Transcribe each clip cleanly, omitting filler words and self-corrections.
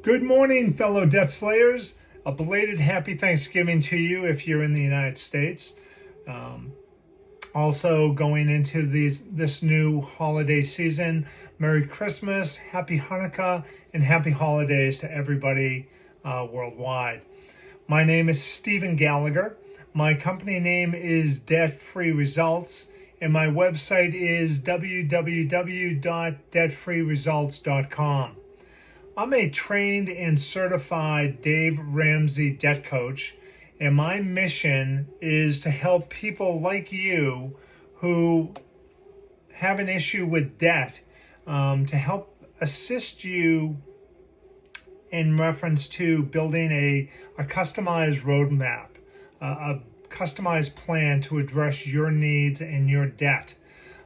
Good morning, fellow debt slayers. A belated happy Thanksgiving to you if you're in the United States. Um, Also, going into this new holiday season, Merry Christmas, Happy Hanukkah, and Happy Holidays to everybody worldwide. My name is Stephen Gallagher. My company name is Debt Free Results, and my website is www.debtfreeresults.com. I'm a trained and certified Dave Ramsey debt coach, and my mission is to help people like you who have an issue with debt, to help assist you in reference to building a customized roadmap, a customized plan to address your needs and your debt.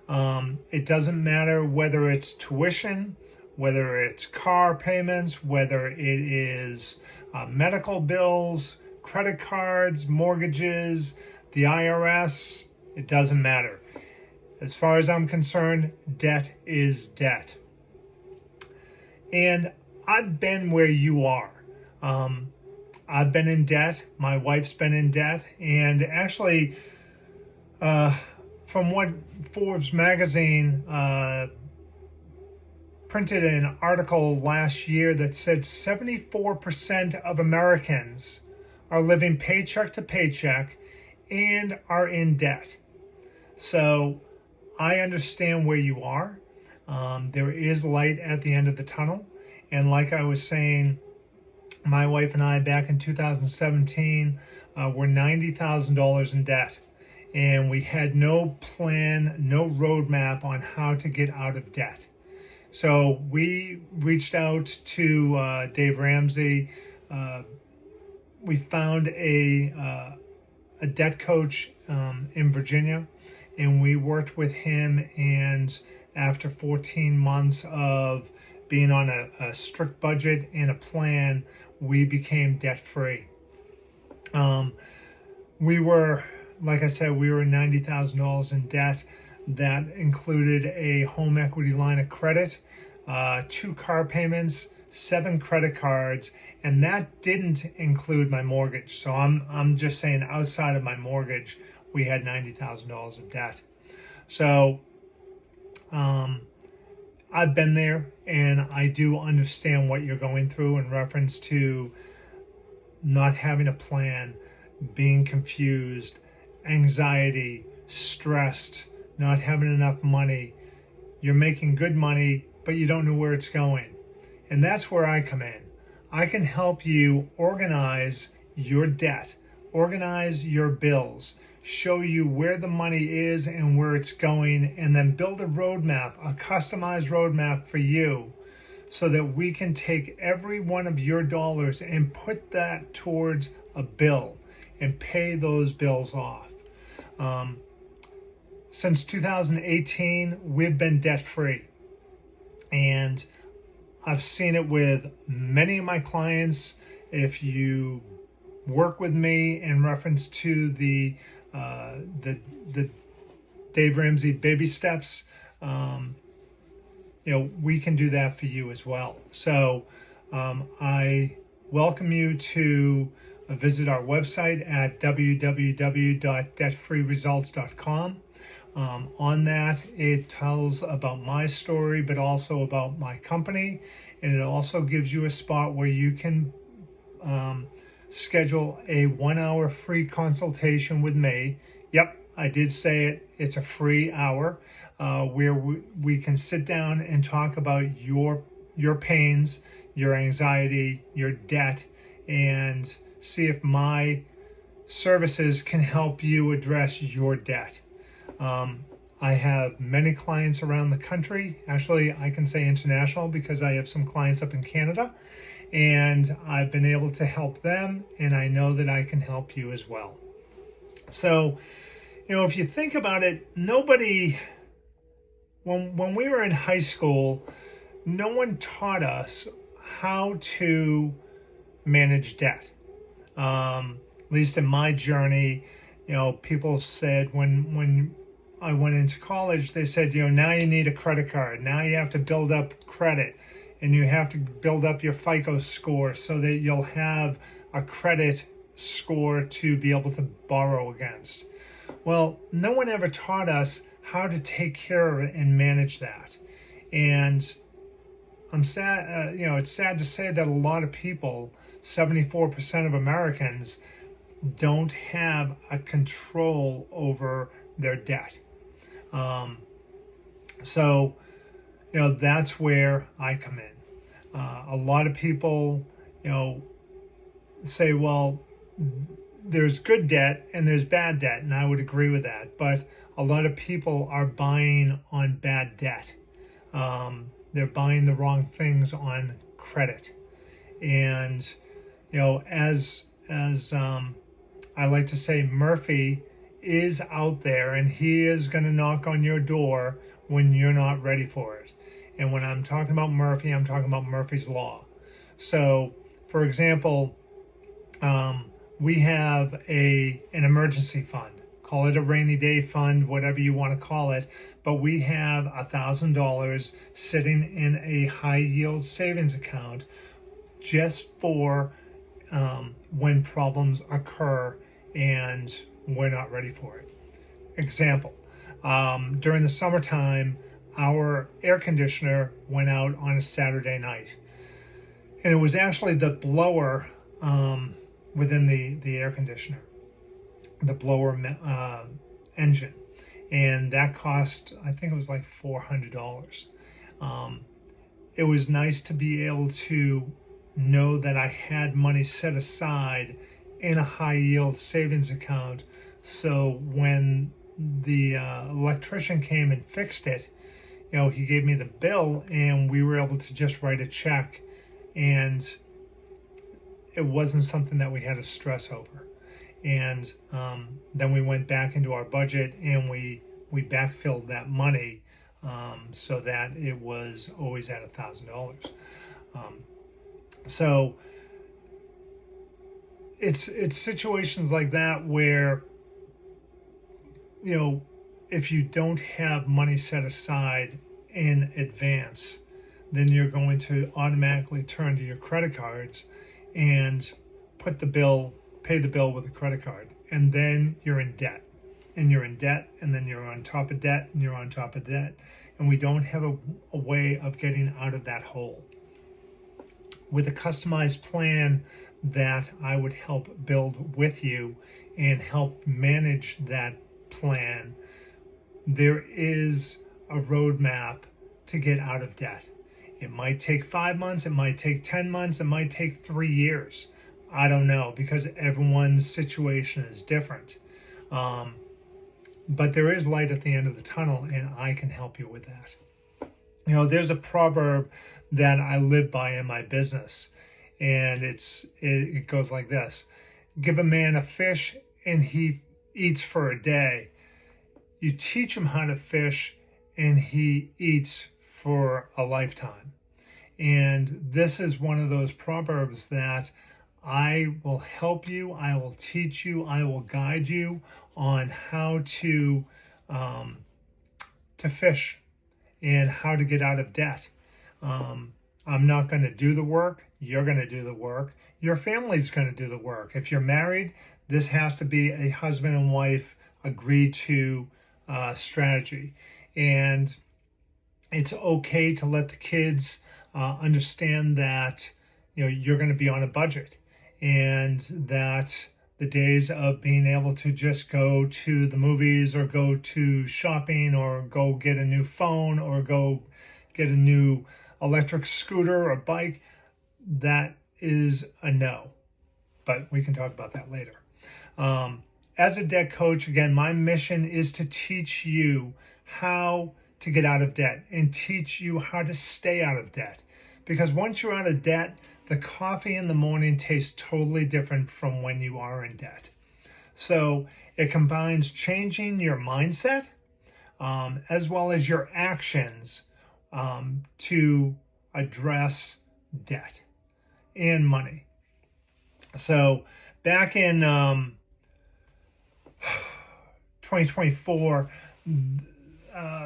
It doesn't matter whether it's tuition, whether it's car payments, whether it is medical bills, credit cards, mortgages, the IRS, it doesn't matter. As far as I'm concerned, debt is debt. And I've been where you are. I've been in debt. My wife's been in debt. And actually, from what Forbes magazine printed an article last year that said 74% of Americans are living paycheck to paycheck and are in debt. So I understand where you are. There is light at the end of the tunnel. And like I was saying, my wife and I back in 2017 were $90,000 in debt. And we had no plan, no roadmap on how to get out of debt. So we reached out to Dave Ramsey. We found a debt coach in Virginia, and we worked with him. And after 14 months of being on a strict budget and a plan, we became debt free. We were, like I said, we were $90,000 in debt. That included a home equity line of credit, 2 car payments, 7 credit cards, and that didn't include my mortgage. So I'm just saying, outside of my mortgage, we had $90,000 of debt. So I've been there, and I do understand what you're going through in reference to not having a plan, being confused, anxiety, stressed, not having enough money. You're making good money, but you don't know where it's going. And that's where I come in. I can help you organize your debt, organize your bills, show you where the money is and where it's going, and then build a roadmap, a customized roadmap for you, so that we can take every one of your dollars and put that towards a bill and pay those bills off. Since 2018, we've been debt free. And I've seen it with many of my clients. If you work with me in reference to the Dave Ramsey baby steps, we can do that for you as well. So I welcome you to visit our website at www.debtfreeresults.com. On that, it tells about my story, but also about my company. And it also gives you a spot where you can schedule a 1-hour free consultation with me. Yep, I did say it. It's a free hour where we can sit down and talk about your pains, your anxiety, your debt, and see if my services can help you address your debt. I have many clients around the country. Actually, I can say international, because I have some clients up in Canada, and I've been able to help them, and I know that I can help you as well. So, if you think about it, nobody, when we were in high school, no one taught us how to manage debt. At least in my journey, people said when I went into college, they said, now you need a credit card. Now you have to build up credit. and you have to build up your FICO score so that you'll have a credit score to be able to borrow against. Well, no one ever taught us how to take care of it and manage that. And I'm sad, it's sad to say that a lot of people, 74% of Americans, don't have a control over their debt. So, that's where I come in. A lot of people, say, well, there's good debt and there's bad debt, and I would agree with that. But a lot of people are buying on bad debt. They're buying the wrong things on credit. And, as I like to say, Murphy is out there and he is going to knock on your door when you're not ready for it. And when I'm talking about Murphy, I'm talking about Murphy's Law. So, for example, we have an emergency fund. Call it a rainy day fund, whatever you want to call it. But we have $1,000 sitting in a high yield savings account just for when problems occur and we're not ready for it. Example, during the summertime, our air conditioner went out on a Saturday night. And it was actually the blower within the air conditioner, the blower engine. And that cost, I think it was like $400. It was nice to be able to know that I had money set aside in a high yield savings account. So when the electrician came and fixed it, he gave me the bill and we were able to just write a check, and it wasn't something that we had to stress over. And then we went back into our budget and we backfilled that money so that it was always at $1,000. So it's situations like that where, if you don't have money set aside in advance, then you're going to automatically turn to your credit cards and pay the bill with a credit card. And then you're in debt. And you're in debt, and then you're on top of debt, and you're on top of debt. And we don't have a way of getting out of that hole. With a customized plan that I would help build with you and help manage that plan, there is a roadmap to get out of debt. It might take 5 months, it might take 10 months, it might take 3 years. I don't know, because everyone's situation is different. But there is light at the end of the tunnel, and I can help you with that. There's a proverb that I live by in my business, and it goes like this: give a man a fish and he eats for a day. You teach him how to fish and he eats for a lifetime. And this is one of those proverbs that I will help you, I will teach you, I will guide you on how to fish and how to get out of debt. I'm not going to do the work. You're going to do the work. Your family's going to do the work. If you're married, this has to be a husband and wife agreed to strategy. And it's okay to let the kids understand that you're going to be on a budget, and that the days of being able to just go to the movies or go to shopping or go get a new phone or go get a new electric scooter or bike, that is a no. But we can talk about that later. As a debt coach, again, my mission is to teach you how to get out of debt and teach you how to stay out of debt. Because once you're out of debt, the coffee in the morning tastes totally different from when you are in debt. So it combines changing your mindset as well as your actions to address debt and money. So back in 2024,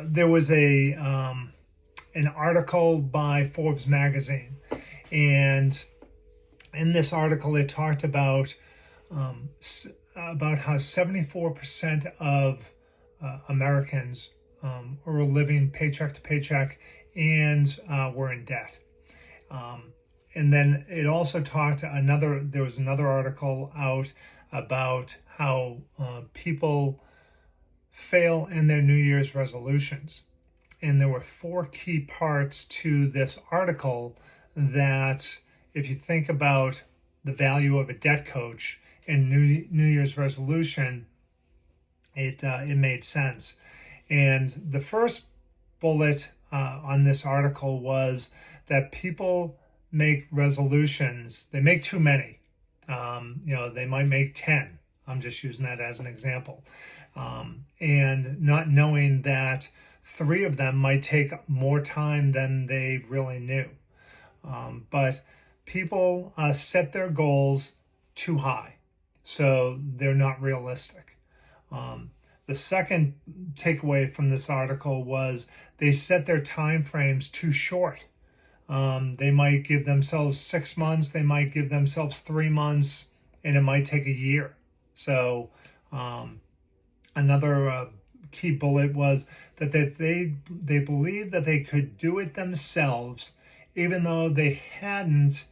there was a an article by Forbes magazine, and in this article it talked about how 74% of Americans were living paycheck to paycheck and were in debt. And then it also talked there was another article out about how people fail in their New Year's resolutions. And there were 4 key parts to this article that, if you think about the value of a debt coach and New Year's resolution, it made sense. And the first bullet on this article was that people make resolutions. They make too many. They might make 10. I'm just using that as an example. And not knowing that 3 of them might take more time than they really knew. But people set their goals too high, so they're not realistic. The second takeaway from this article was they set their time frames too short. They might give themselves 6 months, they might give themselves 3 months, and it might take a year. So another key bullet was that they believed that they could do it themselves, even though they hadn't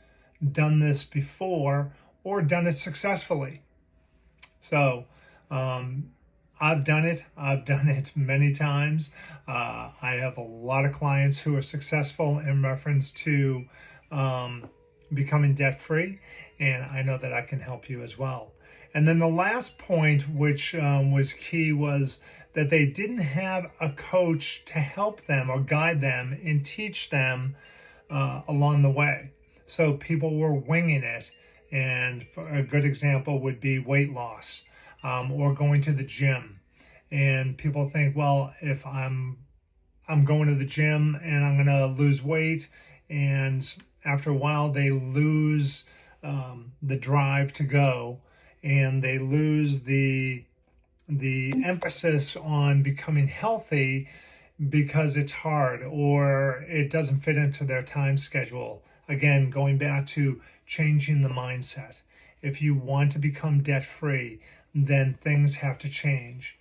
done this before or done it successfully. So I've done it. I've done it many times. I have a lot of clients who are successful in reference to becoming debt-free, and I know that I can help you as well. And then the last point, which was key, was that they didn't have a coach to help them or guide them and teach them along the way. So people were winging it. And a good example would be weight loss or going to the gym. And people think, well, if I'm going to the gym and I'm going to lose weight, and after a while they lose the drive to go, and they lose the emphasis on becoming healthy because it's hard or it doesn't fit into their time schedule. Again, going back to changing the mindset. If you want to become debt-free, then things have to change,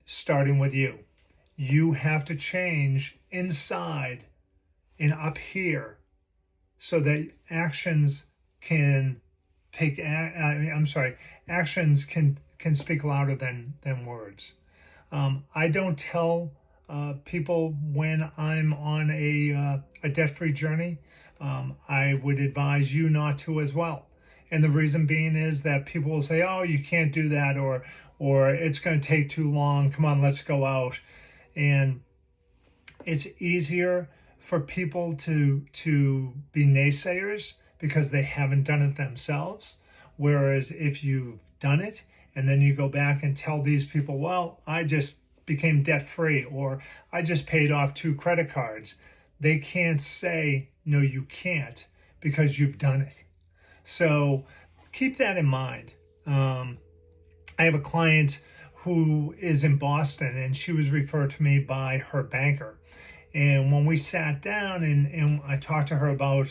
starting with you. You have to change inside and up here so that actions can speak louder than words. I don't tell people when I'm on a debt-free journey. I would advise you not to as well. And the reason being is that people will say, oh, you can't do that, or it's going to take too long. Come on, let's go out. And it's easier for people to be naysayers because they haven't done it themselves. Whereas if you've done it and then you go back and tell these people, well, I just became debt-free, or I just paid off 2 credit cards, they can't say, no, you can't, because you've done it. So keep that in mind. I have a client who is in Boston, and she was referred to me by her banker. And when we sat down and I talked to her about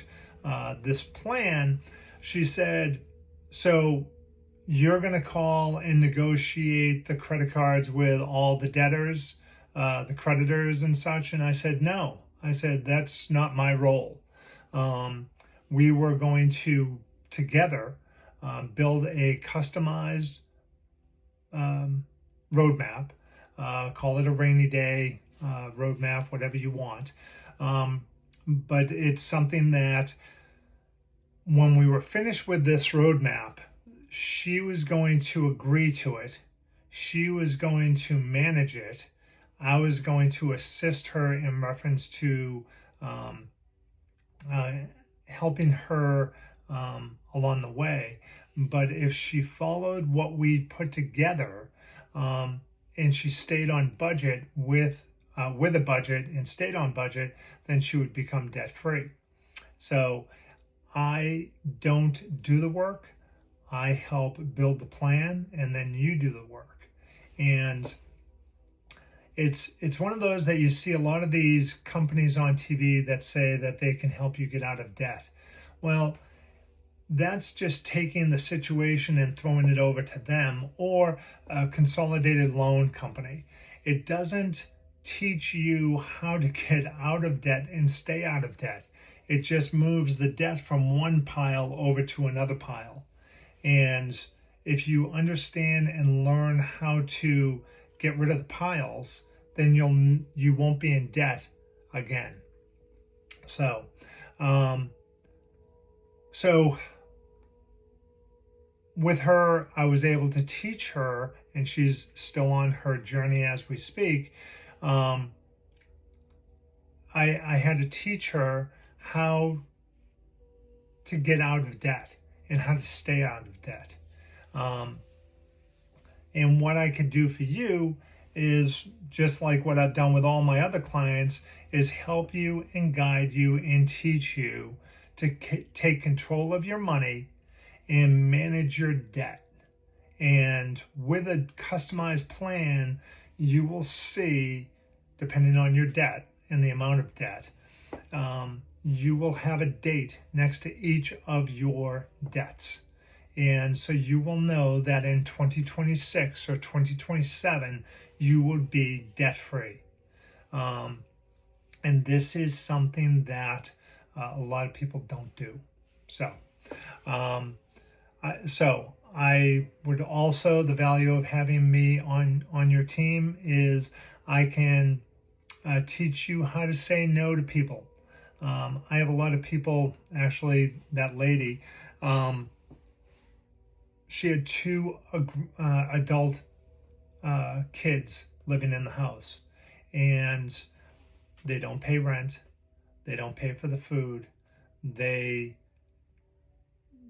this plan, she said, so you're going to call and negotiate the credit cards with all the debtors, the creditors and such? And I said, no. I said, that's not my role. We were going to together build a customized roadmap, call it a rainy day roadmap, whatever you want. But it's something that when we were finished with this roadmap, she was going to agree to it. She was going to manage it. I was going to assist her in reference to helping her along the way. But if she followed what we put together and she stayed on budget with a budget and stayed on budget, then she would become debt-free. So I don't do the work. I help build the plan, and then you do the work. And it's one of those that you see a lot of these companies on TV that say that they can help you get out of debt. Well, that's just taking the situation and throwing it over to them or a consolidated loan company. It doesn't teach you how to get out of debt and stay out of debt. It just moves the debt from one pile over to another pile. And if you understand and learn how to get rid of the piles, then you won't be in debt again. So, so with her, I was able to teach her, and she's still on her journey as we speak. I had to teach her how to get out of debt and how to stay out of debt. And what I can do for you is just like what I've done with all my other clients, is help you and guide you and teach you to take control of your money and manage your debt. And with a customized plan, you will see, depending on your debt and the amount of debt, you will have a date next to each of your debts. And so you will know that in 2026 or 2027, you will be debt-free. And this is something that a lot of people don't do. So, I would also, the value of having me on your team is I can teach you how to say no to people. I have a lot of people, actually, that lady, she had two adult kids living in the house, and they don't pay rent, they don't pay for the food, they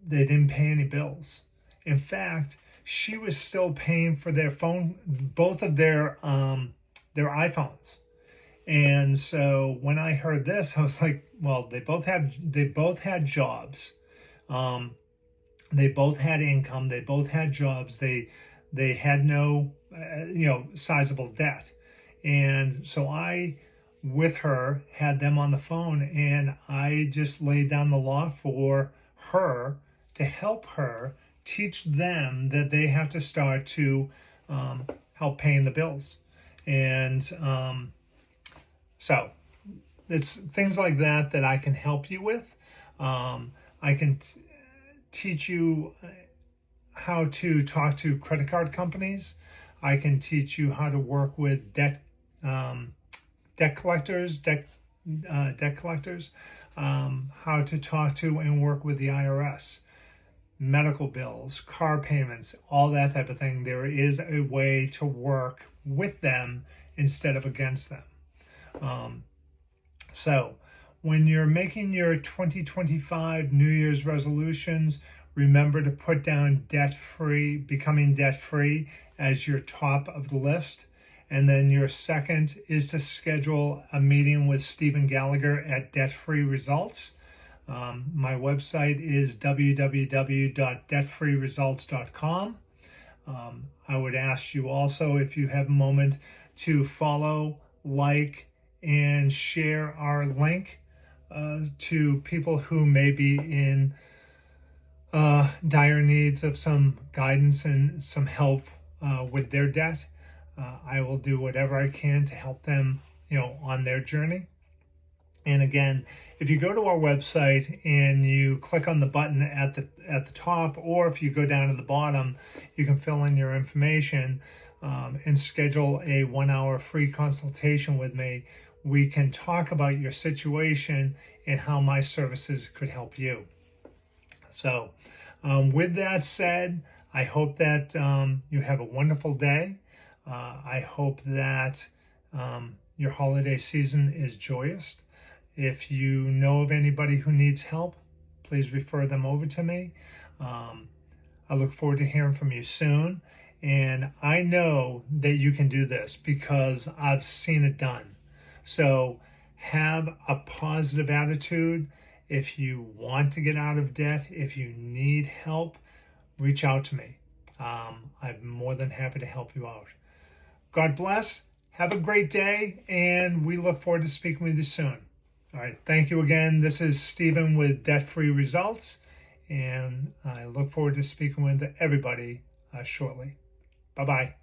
didn't pay any bills. In fact, she was still paying for their phone, both of their iPhones. And so when I heard this, I was like, well, they both had jobs. They both had income. They both had jobs. They had no, sizable debt. And so I, with her, had them on the phone, and I just laid down the law for her to help her teach them that they have to start to help paying the bills. And so it's things like that I can help you with. I can teach you how to talk to credit card companies. I can teach you how to work with debt collectors, how to talk to and work with the IRS, medical bills, car payments, all that type of thing. There is a way to work with them instead of against them. So when you're making your 2025 New Year's resolutions, remember to put down becoming debt-free as your top of the list. And then your second is to schedule a meeting with Stephen Gallagher at Debt Free Results. My website is www.debtfreeresults.com. I would ask you also, if you have a moment, to follow, like, and share our link to people who may be in dire needs of some guidance and some help with their debt. I will do whatever I can to help them, on their journey. And again, if you go to our website and you click on the button at the top, or if you go down to the bottom, you can fill in your information and schedule a 1-hour free consultation with me. We can talk about your situation and how my services could help you. So with that said, I hope that you have a wonderful day. I hope that your holiday season is joyous. If you know of anybody who needs help, please refer them over to me. I look forward to hearing from you soon. And I know that you can do this because I've seen it done. So have a positive attitude. If you want to get out of debt, if you need help, reach out to me. I'm more than happy to help you out. God bless. Have a great day, and we look forward to speaking with you soon. All right. Thank you again. This is Stephen with Debt Free Results, and I look forward to speaking with everybody shortly. Bye-bye.